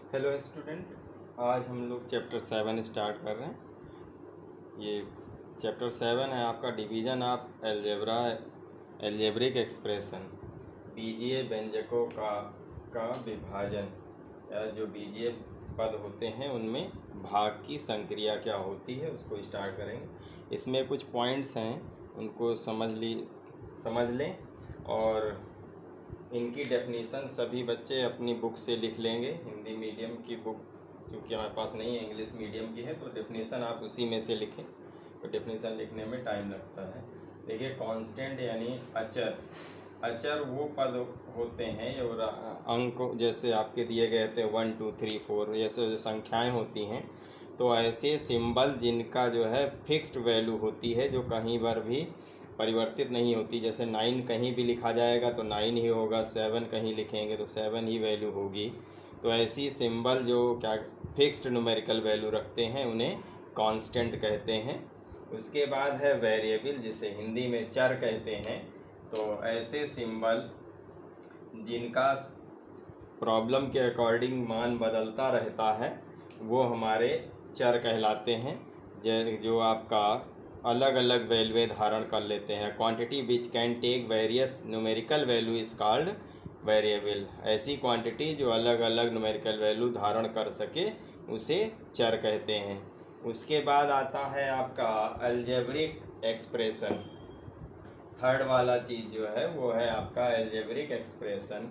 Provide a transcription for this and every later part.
Hello student, आज हम लोग चैप्टर 7 स्टार्ट कर रहे हैं। ये चैप्टर 7 है आपका division of algebra, algebraic expression, बीजीय व्यंजकों का विभाजन, या जो बीजीय पद होते हैं उनमें भाग की संक्रिया क्या होती है उसको स्टार्ट करेंगे। इसमें कुछ पॉइंट्स हैं, उनको समझ लें और इनकी डेफिनेशन सभी बच्चे अपनी बुक से लिख लेंगे। हिंदी मीडियम की बुक क्योंकि हमारे पास नहीं है, इंग्लिश मीडियम की है, तो डेफिनेशन आप उसी में से लिखें। तो डेफिनेशन लिखने में टाइम लगता है। देखिए, कांस्टेंट यानी अचर। अचर वो पद होते हैं और अंक जैसे आपके दिए गए थे 1 2 3 4 जैसे जो संख्याएं होती हैं, तो ऐसे सिंबल जिनका जो है फिक्स्ड वैल्यू होती है, जो कहीं पर भी परिवर्तित नहीं होती। जैसे 9 कहीं भी लिखा जाएगा तो 9 ही होगा, 7 कहीं लिखेंगे तो 7 ही वैल्यू होगी। तो ऐसी सिंबल जो क्या फिक्स्ड न्यूमेरिकल वैल्यू रखते हैं उन्हें कांस्टेंट कहते हैं। उसके बाद है वेरिएबल, जिसे हिंदी में चर कहते हैं। तो ऐसे सिंबल जिनका प्रॉब्लम के अकॉर्डिंग मान बदलता रहता है वो हमारे चर कहलाते हैं। जो आपका अलग अलग वैल्यू धारण कर लेते हैं। Quantity which can take various numerical value is called variable. ऐसी क्वांटिटी जो अलग अलग न्यूमेरिकल वैल्यू धारण कर सके उसे चर कहते हैं। उसके बाद आता है आपका अलजेब्रिक एक्सप्रेशन। थर्ड वाला चीज़ जो है वो है आपका अलजेब्रिक एक्सप्रेशन।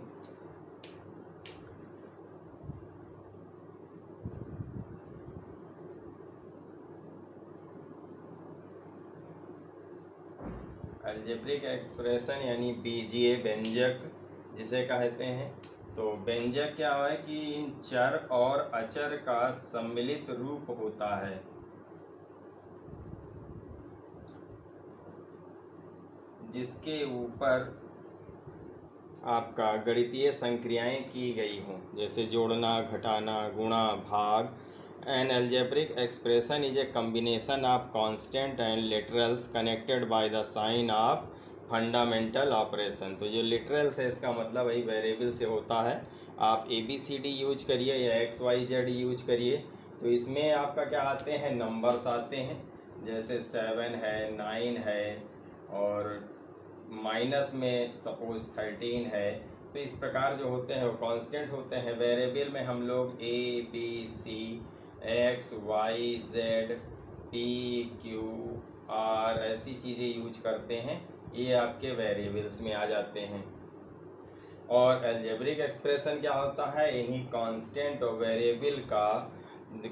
अलजेब्रिक एक्सप्रेशन यानी बीजीय व्यंजक जिसे कहते हैं। तो व्यंजक क्या है कि इन चर और अचर का सम्मिलित रूप होता है, जिसके ऊपर आपका गणितीय संक्रियाएं की गई हों, जैसे जोड़ना, घटाना, गुणा, भाग। An algebraic expression is a combination of constant and literals connected by the sign of fundamental operation. तो जो लिटरल्स है इसका मतलब वही वेरिएबल से होता है। आप ABCD यूज करिए या XYZ यूज करिए, तो इसमें आपका क्या आते हैं, नंबर्स आते हैं। जैसे 7 है, 9 है, और माइनस में सपोज 13 है। तो इस प्रकार जो होते हैं वो कांस्टेंट होते हैं। वेरिएबल में हम लोग ABC, XYZ, PQR ऐसी चीज़ें यूज करते हैं, ये आपके वेरिएबल्स में आ जाते हैं। और अलजेब्रिक एक्सप्रेशन क्या होता है, इन्हीं कांस्टेंट और वेरिएबल का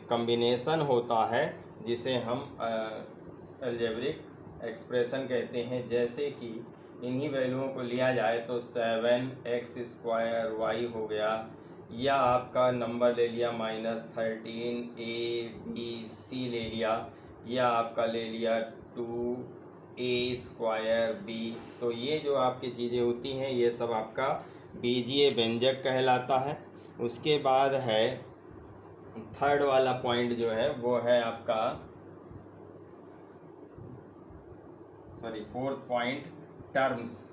कॉम्बिनेशन होता है, जिसे हम अलजेब्रिक एक्सप्रेशन कहते हैं। जैसे कि इन्हीं वैल्यूओं को लिया जाए तो 7x² हो गया, या आपका नंबर ले लिया -13 ABC ले लिया, या आपका ले लिया 2A²B। तो ये जो आपकी चीज़ें होती हैं ये सब आपका बीजीय व्यंजक कहलाता है। उसके बाद है थर्ड वाला पॉइंट जो है वो है आपका फोर्थ पॉइंट, टर्म्स।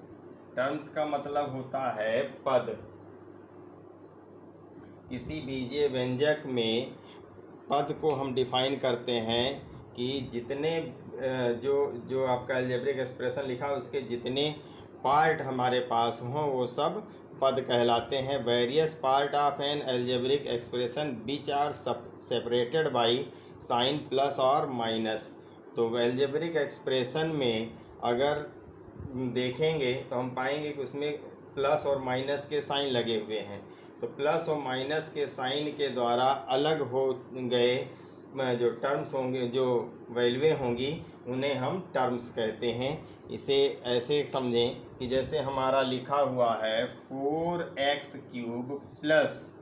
टर्म्स का मतलब होता है पद। किसी बीजीय व्यंजक में पद को हम डिफाइन करते हैं कि जितने जो आपका अलजेब्रिक एक्सप्रेशन लिखा उसके जितने पार्ट हमारे पास हों वो सब पद कहलाते हैं। Various part of an algebraic expression which are separated by sign plus और माइनस। तो अलजेब्रिक एक्सप्रेशन में अगर देखेंगे तो हम पाएंगे कि उसमें प्लस और माइनस के साइन लगे हुए हैं। तो प्लस और माइनस के साइन के द्वारा अलग हो गए जो टर्म्स होंगे, जो वैल्यूएं होंगी, उन्हें हम टर्म्स कहते हैं। इसे ऐसे समझें कि जैसे हमारा लिखा हुआ है 4x³ प्लस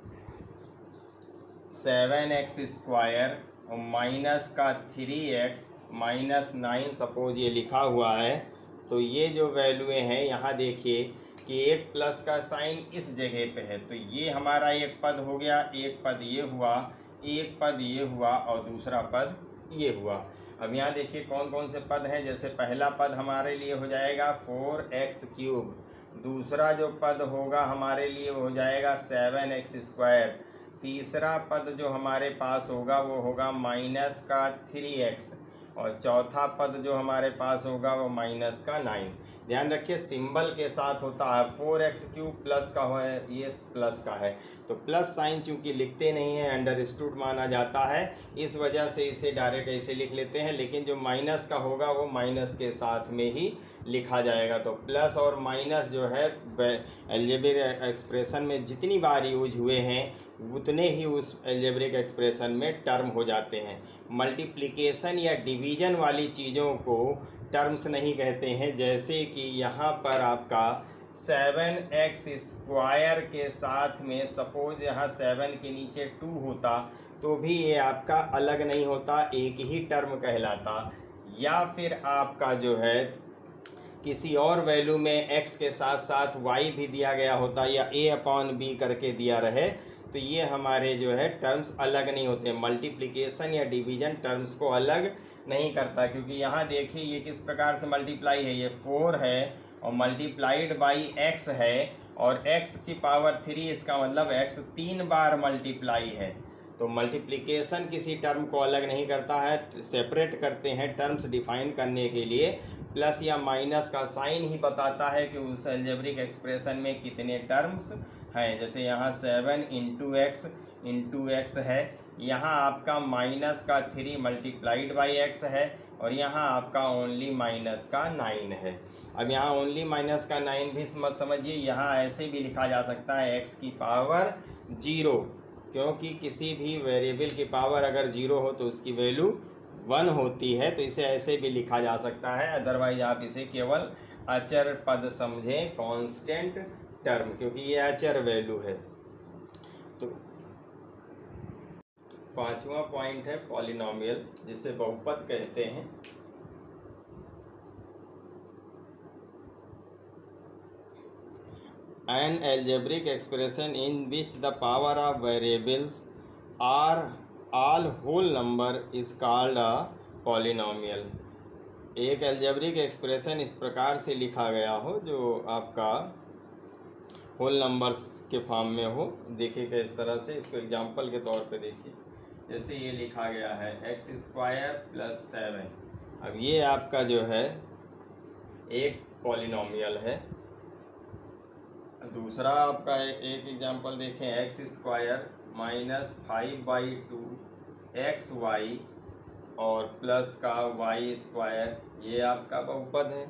7x² और माइनस का 3x -9 सपोज ये लिखा हुआ है। तो ये जो वैल्यूएं हैं यहाँ देखिए कि एक प्लस का साइन इस जगह पे है, तो ये हमारा एक पद हो गया, एक पद ये हुआ, एक पद ये हुआ और दूसरा पद ये हुआ। अब यहाँ देखिए कौन कौन से पद हैं। जैसे पहला पद हमारे लिए हो जाएगा 4x³, दूसरा जो पद होगा हमारे लिए हो जाएगा 7x², तीसरा पद जो हमारे पास होगा वो होगा माइनस का 3x, और चौथा पद जो हमारे पास होगा वो माइनस का 9। ध्यान रखिए सिंबल के साथ होता है 4x³ प्लस का है, ये प्लस का है, तो प्लस साइन चूंकि लिखते नहीं है अंडरस्टूड माना जाता है, इस वजह से इसे डायरेक्ट ऐसे लिख लेते हैं, लेकिन जो माइनस का होगा वो माइनस के साथ में ही लिखा जाएगा। तो प्लस और माइनस जो है अलजेब्रिक एक्सप्रेशन में जितनी बार यूज हुए हैं उतने ही उस अलजेब्रिक एक्सप्रेशन में टर्म हो जाते हैं। मल्टीप्लिकेशन या डिवीजन वाली चीज़ों को टर्म्स नहीं कहते हैं, जैसे कि यहाँ पर आपका 7x² के साथ में सपोज यहाँ 7 के नीचे 2 होता तो भी ये आपका अलग नहीं होता, एक ही टर्म कहलाता। या फिर आपका जो है किसी और वैल्यू में x के साथ साथ y भी दिया गया होता या a/b करके दिया रहे, तो ये हमारे जो है टर्म्स अलग नहीं होते। मल्टीप्लिकेशन या डिवीजन टर्म्स को अलग नहीं करता, क्योंकि यहाँ देखिए ये किस प्रकार से मल्टीप्लाई है, ये 4 है और मल्टीप्लाइड बाई x है, और x की पावर 3, इसका मतलब x 3 बार मल्टीप्लाई है। तो मल्टीप्लिकेशन किसी टर्म को अलग नहीं करता है, सेपरेट करते हैं टर्म्स डिफाइन करने के लिए। प्लस या माइनस का साइन ही बताता है कि उस अलजेब्रिक एक्सप्रेशन में कितने टर्म्स हैं। जैसे यहाँ 7 इंटू एक्स है, यहाँ आपका माइनस का 3 मल्टीप्लाइड बाई एक्स है, और यहाँ आपका ओनली माइनस का 9 है। अब यहाँ ओनली माइनस का 9 भी मत समझिए, यहाँ ऐसे भी लिखा जा सकता है x की पावर 0, क्योंकि किसी भी वेरिएबल की पावर अगर 0 हो तो उसकी वैल्यू 1 होती है, तो इसे ऐसे भी लिखा जा सकता है। अदरवाइज आप इसे केवल अचर पद समझें, कांस्टेंट टर्म, क्योंकि ये अचर वैल्यू है। तो पांचवा पॉइंट है पॉलिनोमियल, जिसे बहुपद कहते हैं। An algebraic expression in which the power of variables are all whole number is called a polynomial। एक अलजेब्रिक एक्सप्रेशन इस प्रकार से लिखा गया हो जो आपका होल नंबर्स के फॉर्म में हो। देखिएगा इस तरह से, इसको एग्जांपल के तौर पे देखिए। जैसे ये लिखा गया है x² + 7। अब ये आपका जो है एक पॉलिनोमियल है। दूसरा आपका एक एग्जांपल देखें, x² - 5/2 xy और प्लस का y², ये आपका बहुपद है।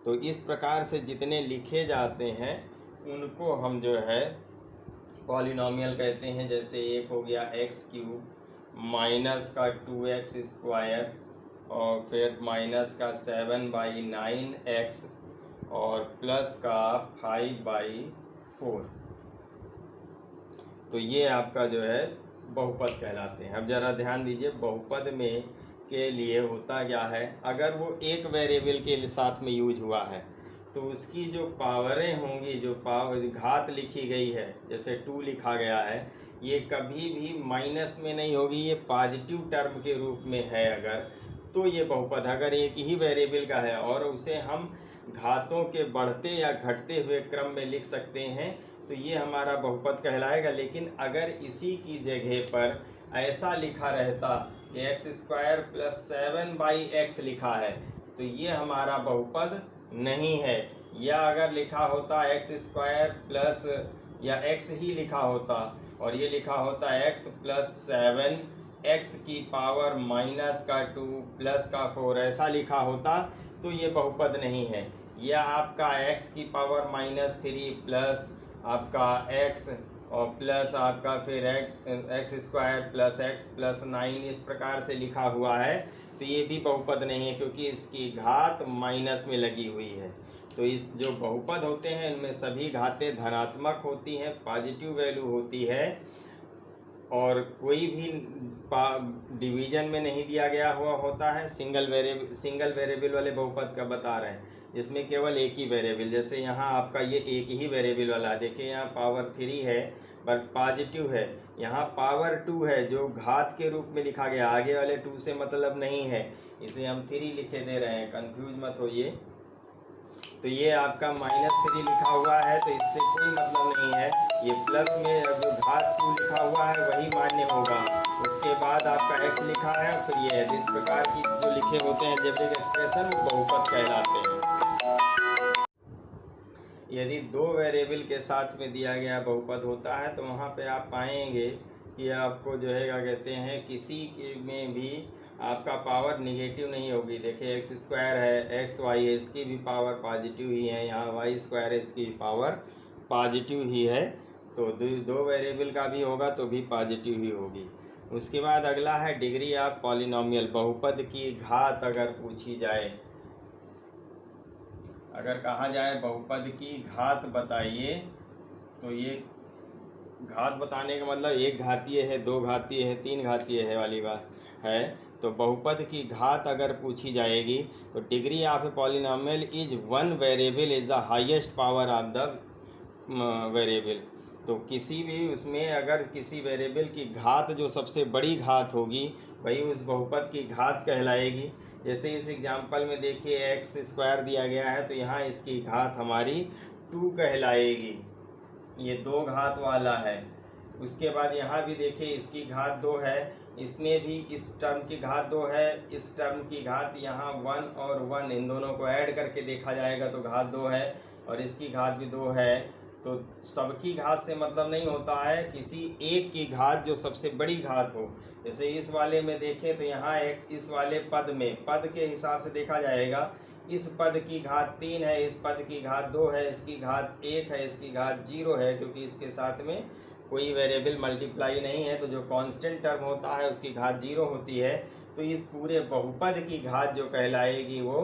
तो इस प्रकार से जितने लिखे जाते हैं उनको हम जो है पॉलिनोमियल कहते हैं। जैसे एक हो गया x³ माइनस का 2x² और फिर माइनस का 7/9x और प्लस का 5/4। तो ये आपका जो है बहुपद कहलाते हैं। अब ज़रा ध्यान दीजिए, बहुपद में के लिए होता क्या है, अगर वो एक वेरिएबल के साथ में यूज हुआ है तो उसकी जो पावरें होंगी, जो घात लिखी गई है, जैसे 2 लिखा गया है, ये कभी भी माइनस में नहीं होगी, ये पॉजिटिव टर्म के रूप में है अगर, तो ये बहुपद। अगर एक ही वेरिएबल का है और उसे हम घातों के बढ़ते या घटते हुए क्रम में लिख सकते हैं तो ये हमारा बहुपद कहलाएगा। लेकिन अगर इसी की जगह पर ऐसा लिखा रहता कि x² + 7/x लिखा है तो ये हमारा बहुपद नहीं है। या अगर लिखा होता x² प्लस या x ही लिखा होता और ये लिखा होता x + 7 x की पावर माइनस का 2 प्लस का 4, ऐसा लिखा होता तो ये बहुपद नहीं है। या आपका x की पावर -3 प्लस आपका x और प्लस आपका फिर x² + x + 9 इस प्रकार से लिखा हुआ है तो ये भी बहुपद नहीं है, क्योंकि इसकी घात माइनस में लगी हुई है। तो इस जो बहुपद होते हैं इनमें सभी घातें धनात्मक होती हैं, पॉजिटिव वैल्यू होती है, और कोई भी डिवीजन में नहीं दिया गया हुआ होता है। सिंगल वेरिएबल वाले बहुपद का बता रहे हैं जिसमें केवल एक ही वेरिएबल, जैसे यहाँ आपका ये एक ही वेरिएबल वाला, देखिए यहाँ पावर 3 है पर पॉजिटिव है, यहाँ पावर 2 है जो घात के रूप में लिखा गया, आगे वाले 2 से मतलब नहीं है, इसे हम 3 लिखे दे रहे हैं, कंफ्यूज मत होइए। तो ये आपका -3 लिखा हुआ है, तो इससे कोई मतलब नहीं है। ये प्लस में जो घात 2 लिखा हुआ है वही मान्य होगा। उसके बाद आपका x लिखा है, फिर ये इस प्रकार की जो लिखे होते हैं अलजेब्रिक एक्सप्रेशन वो बहुपद कहलाते हैं। यदि 2 वेरिएबल के साथ में दिया गया बहुपद होता है तो वहाँ पे आप पाएंगे कि आपको जो है क्या कहते हैं, किसी में भी आपका पावर निगेटिव नहीं होगी। देखिए एक्स स्क्वायर है, एक्स वाई है, इसकी भी पावर पॉजिटिव ही है, यहाँ वाई स्क्वायर है, इसकी भी पावर पॉजिटिव ही है। तो 2 वेरिएबल का भी होगा तो भी पॉजिटिव ही होगी। उसके बाद अगला है डिग्री ऑफ पॉलिनोमियल। बहुपद की घात अगर पूछी जाए, अगर कहा जाए बहुपद की घात बताइए, तो ये घात बताने का मतलब 1 घातीय है, 2 घातीय है, 3 घातीय है वाली बात है। तो बहुपद की घात अगर पूछी जाएगी तो degree of a polynomial is 1 variable is the highest power of the variable. तो किसी भी उसमें अगर किसी वेरिएबल की घात जो सबसे बड़ी घात होगी वही उस बहुपद की घात कहलाएगी। जैसे इस एग्जांपल में देखिए एक्स स्क्वायर दिया गया है, तो यहाँ इसकी घात हमारी 2 कहलाएगी। ये 2 घात वाला है। उसके बाद यहाँ भी देखिए इसकी घात 2 है, इसमें भी इस टर्म की घात 2 है, इस टर्म की घात यहाँ 1 और 1 इन दोनों को ऐड करके देखा जाएगा तो घात 2 है, और इसकी घात भी 2 है। तो सबकी घात से मतलब नहीं होता है, किसी एक की घात जो सबसे बड़ी घात हो। जैसे इस वाले में देखें तो यहाँ एक इस वाले पद में पद के हिसाब से देखा जाएगा, इस पद की घात 3 है, इस पद की घात 2 है, इसकी घात 1 है, इसकी घात 0 है, क्योंकि इसके साथ में कोई वेरिएबल मल्टीप्लाई नहीं है। तो जो कांस्टेंट टर्म होता है उसकी घात 0 होती है। तो इस पूरे बहुपद की घात जो कहलाएगी वो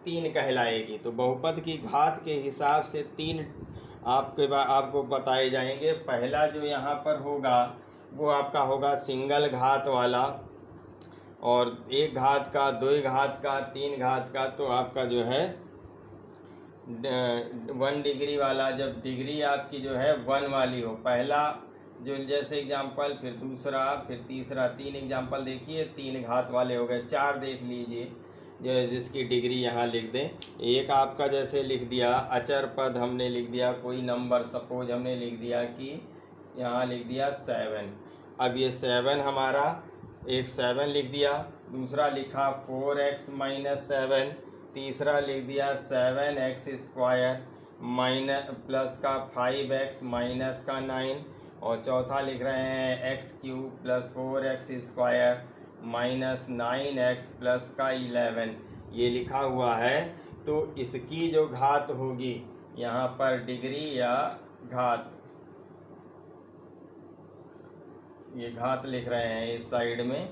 3 कहलाएगी। तो बहुपद की घात के हिसाब से 3 आपको बताए जाएंगे। पहला जो यहाँ पर होगा वो आपका होगा सिंगल घात वाला, और 1 घात का, 2 घात का, 3 घात का, तो आपका जो है 1 डिग्री वाला। जब डिग्री आपकी जो है 1 वाली हो, पहला जो जैसे एग्जांपल, फिर दूसरा, फिर तीसरा, 3 एग्जांपल देखिए, 3 घात वाले हो गए। 4 देख लीजिए जो जिसकी डिग्री यहाँ लिख दें। एक आपका जैसे लिख दिया अचर पद, हमने लिख दिया कोई नंबर, सपोज हमने लिख दिया कि यहाँ लिख दिया 7। अब ये 7 हमारा, एक 7 लिख दिया, दूसरा लिखा 4x - 7, तीसरा लिख दिया 7x स्क्वायर प्लस का 5x माइनस का 9, और चौथा लिख रहे हैं x³ + 4x square -9x plus का 11। ये लिखा हुआ है। तो इसकी जो घात होगी यहाँ पर डिग्री या घात, ये घात लिख रहे हैं इस साइड में,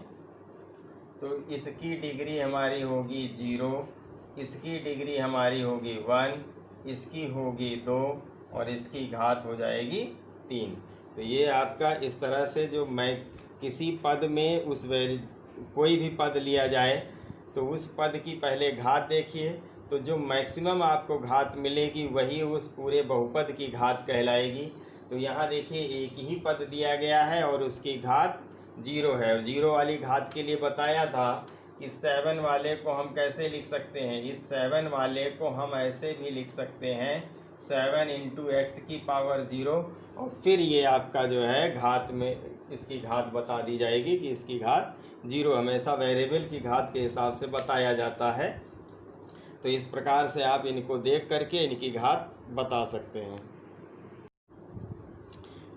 तो इसकी डिग्री हमारी होगी 0, इसकी डिग्री हमारी होगी 1, इसकी होगी 2, और इसकी घात हो जाएगी 3। तो ये आपका इस तरह से जो मैं किसी पद में कोई भी पद लिया जाए तो उस पद की पहले घात देखिए, तो जो मैक्सिमम आपको घात मिलेगी वही उस पूरे बहुपद की घात कहलाएगी। तो यहाँ देखिए एक ही पद दिया गया है और उसकी घात 0 है, और 0 वाली घात के लिए बताया था कि 7 वाले को हम कैसे लिख सकते हैं। इस 7 वाले को हम ऐसे भी लिख सकते हैं 7 × x⁻0, और फिर ये आपका जो है घात में इसकी घात बता दी जाएगी कि इसकी घात 0 हमेशा वेरिएबल की घात के हिसाब से बताया जाता है। तो इस प्रकार से आप इनको देख करके इनकी घात बता सकते हैं।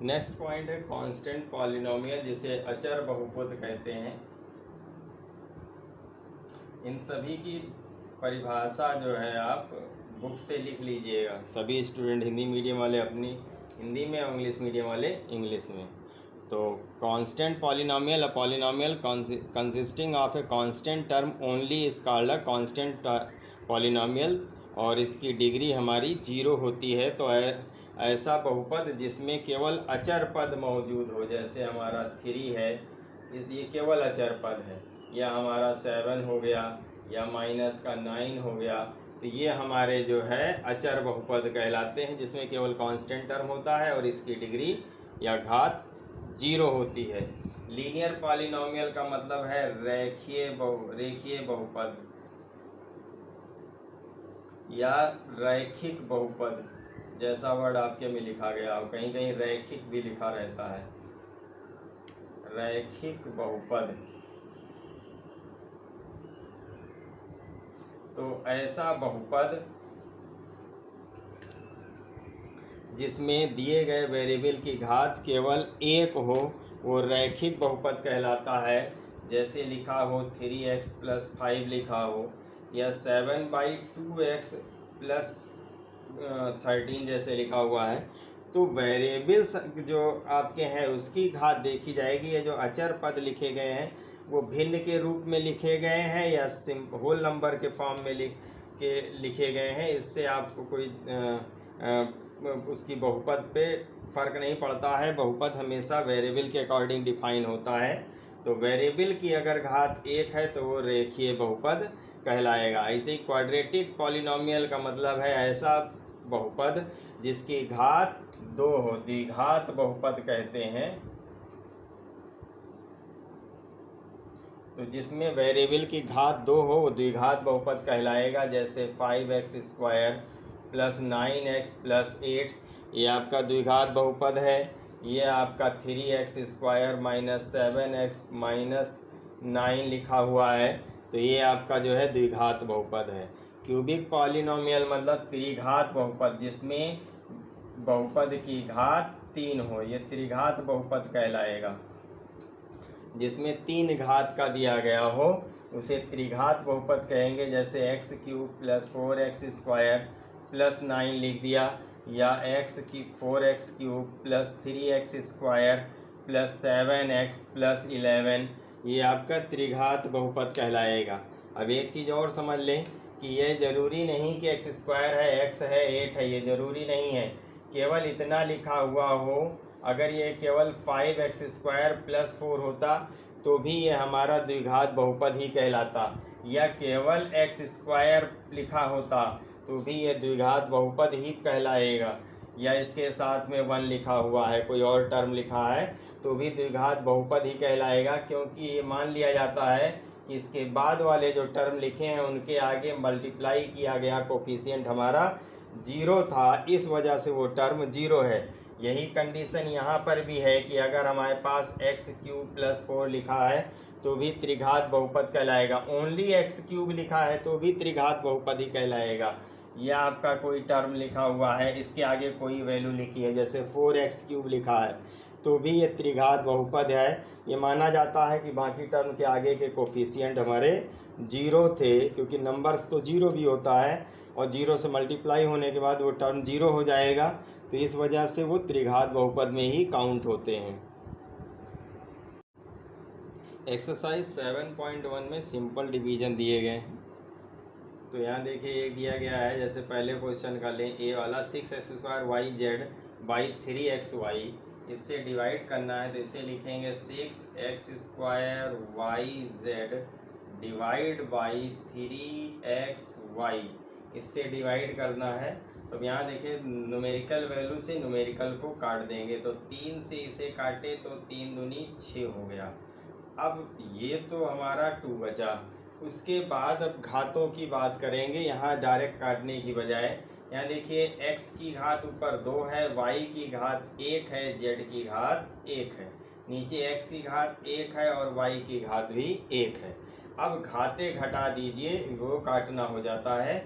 नेक्स्ट पॉइंट है कांस्टेंट पॉलिनोमियल, जिसे अचर बहुपद कहते हैं। इन सभी की परिभाषा जो है आप बुक से लिख लीजिएगा। सभी स्टूडेंट, हिंदी मीडियम वाले अपनी हिंदी में और इंग्लिश मीडियम वाले इंग्लिश में। तो constant polynomial, a polynomial consisting of a constant term only is called a constant polynomial, और इसकी डिग्री हमारी 0 होती है। तो ऐसा बहुपद जिसमें केवल अचर पद मौजूद हो, जैसे हमारा 3 है, ये केवल अचर पद है, या हमारा 7 हो गया, या -9 हो गया, तो ये हमारे जो है अचर बहुपद कहलाते हैं, जिसमें केवल कांस्टेंट टर्म होता है और इसकी डिग्री या घात 0 होती है। लीनियर पॉलिनोमियल का मतलब है रेखीय बहुपद। या रैखिक बहुपद, जैसा वर्ड आपके में लिखा गया हो, कहीं कहीं रैखिक भी लिखा रहता है, रैखिक बहुपद। तो ऐसा बहुपद जिसमें दिए गए वेरिएबल की घात केवल एक हो वो रैखिक बहुपद कहलाता है। जैसे लिखा हो 3x + 5 लिखा हो, या 7/2x + 13 जैसे लिखा हुआ है, तो वेरिएबल्स जो आपके हैं उसकी घात देखी जाएगी। ये जो अचर पद लिखे गए हैं वो भिन्न के रूप में लिखे गए हैं या होल नंबर के फॉर्म में लिखे गए हैं, इससे आपको कोई उसकी बहुपद पे फर्क नहीं पड़ता है। बहुपद हमेशा वेरिएबल के अकॉर्डिंग डिफाइन होता है। तो वेरिएबल की अगर घात एक है तो वो रेखीय बहुपद कहलाएगा। ऐसे ही क्वाड्रेटिक पॉलिनोमियल का मतलब है ऐसा बहुपद जिसकी घात दो हो, द्विघात बहुपद कहते हैं। तो जिसमें वेरिएबल की घात दो हो वो द्विघात बहुपद कहलाएगा। जैसे 5x² + 9x + 8 ये आपका द्विघात बहुपद है। ये आपका 3x² - 7x - 9 लिखा हुआ है, तो ये आपका जो है द्विघात बहुपद है। क्यूबिक पॉलिनोमियल मतलब त्रिघात बहुपद जिसमें बहुपद की घात 3 हो, ये त्रिघात बहुपद कहलाएगा। जिसमें 3 घात का दिया गया हो उसे त्रिघात बहुपद कहेंगे। जैसे x³ + 4x² + 9 लिख दिया, या 4x³ + 3x² + 7x + 11, ये आपका त्रिघात बहुपद कहलाएगा। अब एक चीज़ और समझ लें कि ये ज़रूरी नहीं कि x² है, x है, 8 है, ये ज़रूरी नहीं है। केवल इतना लिखा हुआ हो, अगर ये केवल 5x² + 4 होता तो भी ये हमारा द्विघात बहुपद ही कहलाता, या केवल x² लिखा होता तो भी ये द्विघात बहुपद ही कहलाएगा, या इसके साथ में 1 लिखा हुआ है, कोई और टर्म लिखा है तो भी द्विघात बहुपद ही कहलाएगा। क्योंकि ये मान लिया जाता है कि इसके बाद वाले जो टर्म लिखे हैं उनके आगे मल्टीप्लाई किया गया कोफिशिएंट हमारा 0 था, इस वजह से वो टर्म 0 है। यही कंडीशन यहाँ पर भी है कि अगर हमारे पास x³ + 4 लिखा है तो भी त्रिघात बहुपद कहलाएगा। ओनली x³ लिखा है तो भी त्रिघात बहुपद ही कहलाएगा। या आपका कोई टर्म लिखा हुआ है, इसके आगे कोई वैल्यू लिखी है, जैसे 4x³ लिखा है तो भी ये त्रिघात बहुपद है। ये माना जाता है कि बाकी टर्म के आगे के कोफिशिएंट हमारे 0 थे, क्योंकि नंबर्स तो 0 भी होता है और 0 से मल्टीप्लाई होने के बाद वो टर्म 0 हो जाएगा, तो इस वजह से वो त्रिघात बहुपद में ही काउंट होते हैं। एक्सरसाइज 7.1 में सिंपल डिवीजन दिए गए हैं। तो यहाँ देखिए एक दिया गया है, जैसे पहले क्वेश्चन का लें, ए वाला 6x² y z / 3xy, इससे डिवाइड करना है तो इसे लिखेंगे 6x² yz / 3xy, इससे डिवाइड करना है। तो यहाँ देखिए न्यूमेरिकल वैल्यू से न्यूमेरिकल को काट देंगे, तो 3 से इसे काटे तो 3 दूनी 6 हो गया। अब ये तो हमारा 2 बचा। उसके बाद अब घातों की बात करेंगे, यहाँ डायरेक्ट काटने की बजाय। यहाँ देखिए x की घात ऊपर 2 है, y की घात 1 है, z की घात 1 है, नीचे x की घात 1 है और y की घात भी 1 है। अब घाते घटा दीजिए, वो काटना हो जाता है।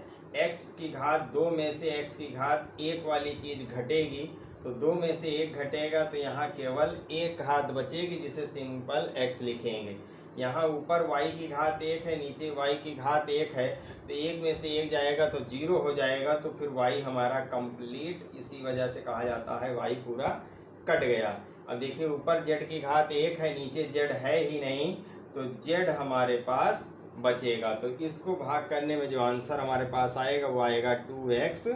x की घात 2 में से x की घात 1 वाली चीज़ घटेगी, तो 2 में से 1 घटेगा तो यहाँ केवल 1 घात बचेगी, जिसे सिंपल x लिखेंगे। यहाँ ऊपर y की घात 1 है, नीचे y की घात 1 है, तो 1 में से 1 जाएगा तो 0 हो जाएगा, तो फिर y हमारा कंप्लीट, इसी वजह से कहा जाता है y पूरा कट गया। अब देखिए ऊपर z की घात 1 है, नीचे z है ही नहीं, तो z हमारे पास बचेगा। तो इसको भाग करने में जो आंसर हमारे पास आएगा वो आएगा 2xz।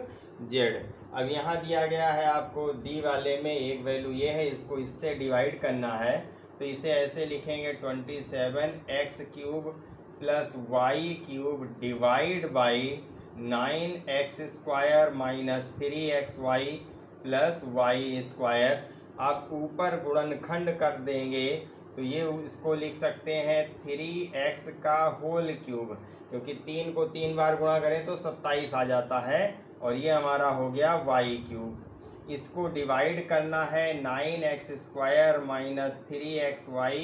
अब यहाँ दिया गया है आपको d वाले में एक वैल्यू ये है, इसको इससे डिवाइड करना है, तो इसे ऐसे लिखेंगे 27x³ + y³ divide by 9x² - 3xy + y²। आप ऊपर गुणनखंड कर देंगे तो ये इसको लिख सकते हैं 3x का होल क्यूब, क्योंकि 3 को 3 बार गुणा करें तो 27 आ जाता है, और ये हमारा हो गया वाई क्यूब। इसको डिवाइड करना है 9x² माइनस 3xy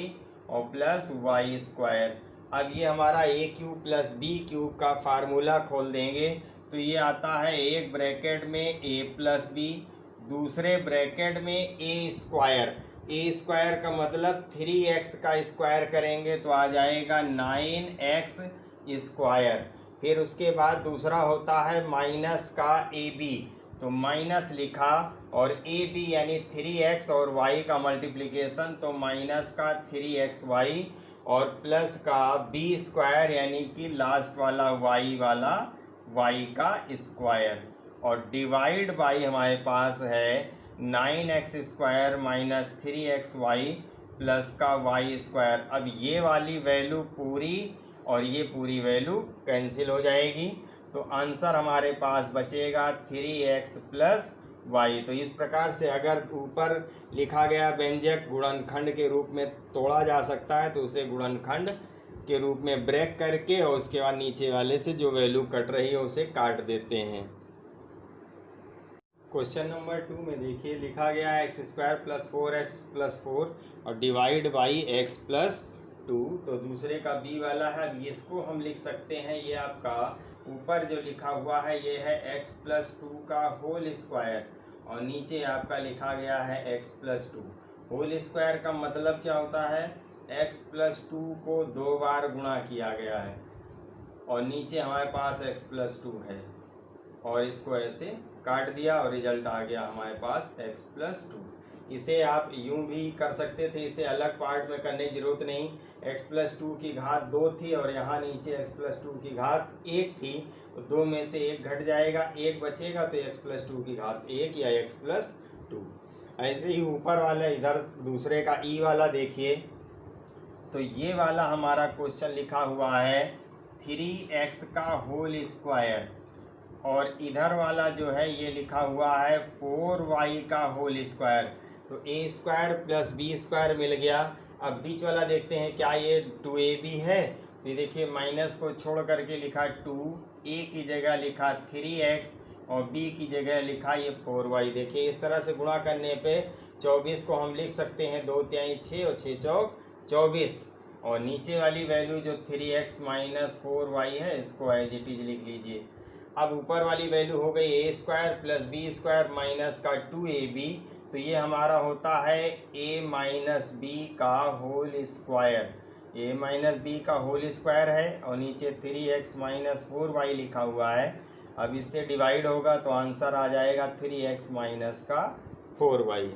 और प्लस वाई स्क्वायर। अब ये हमारा ए क्यूब प्लस बी क्यूब का फार्मूला खोल देंगे तो ये आता है एक ब्रैकेट में ए प्लस बी, दूसरे ब्रैकेट में ए स्क्वायर। ए स्क्वायर का मतलब 3x का स्क्वायर करेंगे तो आ जाएगा 9x स्क्वायर। फिर उसके बाद दूसरा होता है माइनस का ए बी, तो माइनस लिखा और ए बी यानी 3x और y का मल्टीप्लिकेशन तो माइनस का 3xy और प्लस का बी स्क्वायर यानी कि लास्ट वाला y का स्क्वायर, और डिवाइड बाई हमारे पास है 9x² माइनस 3xy प्लस का y स्क्वायर। अब ये वाली वैल्यू पूरी और ये पूरी वैल्यू कैंसिल हो जाएगी, तो आंसर हमारे पास बचेगा 3x प्लस y। तो इस प्रकार से अगर ऊपर लिखा गया व्यंजक गुणनखंड के रूप में तोड़ा जा सकता है तो उसे गुणनखंड के रूप में ब्रेक करके और उसके बाद नीचे वाले से जो वैल्यू कट रही है उसे काट देते हैं। क्वेश्चन नंबर 2 में देखिए लिखा गया है x² प्लस 4x प्लस 4 और डिवाइड बाई x प्लस 2। तो दूसरे का b वाला है, अब इसको हम लिख सकते हैं, ये आपका ऊपर जो लिखा हुआ है ये है x प्लस 2 का होल स्क्वायर और नीचे आपका लिखा गया है x प्लस 2। होल स्क्वायर का मतलब क्या होता है, x प्लस 2 को 2 बार गुणा किया गया है और नीचे हमारे पास x प्लस 2 है और इसको ऐसे काट दिया और रिजल्ट आ गया हमारे पास x प्लस 2। इसे आप यूं भी कर सकते थे, इसे अलग पार्ट में करने की जरूरत नहीं। x प्लस 2 की घात 2 थी और यहाँ नीचे x प्लस 2 की घात 1 थी, तो 2 में से 1 घट जाएगा, 1 बचेगा तो x प्लस 2 की घात 1 या x प्लस 2। ऐसे ही ऊपर वाला इधर दूसरे का e वाला देखिए, तो ये वाला हमारा क्वेश्चन लिखा हुआ है 3x का होल स्क्वायर और इधर वाला जो है ये लिखा हुआ है 4y का होल स्क्वायर। तो ए स्क्वायर प्लस बी स्क्वायर मिल गया। अब बीच वाला देखते हैं क्या ये 2ab है, तो ये देखिए माइनस को छोड़ करके लिखा 2, a की जगह लिखा 3x और b की जगह लिखा ये 4y। देखिए इस तरह से गुणा करने पे 24 को हम लिख सकते हैं 2 तिहाई 6 और 6 चौक 24, और नीचे वाली वैल्यू जो 3x माइनस 4y है इसको एज इट इज लिख लीजिए। अब ऊपर वाली वैल्यू हो गई A square plus B square minus का 2ab, तो ये हमारा होता है a माइनस बी का whole square. a minus B का होल स्क्वायर है और नीचे 3x माइनस 4y लिखा हुआ है। अब इससे डिवाइड होगा तो आंसर आ जाएगा 3x माइनस का 4y।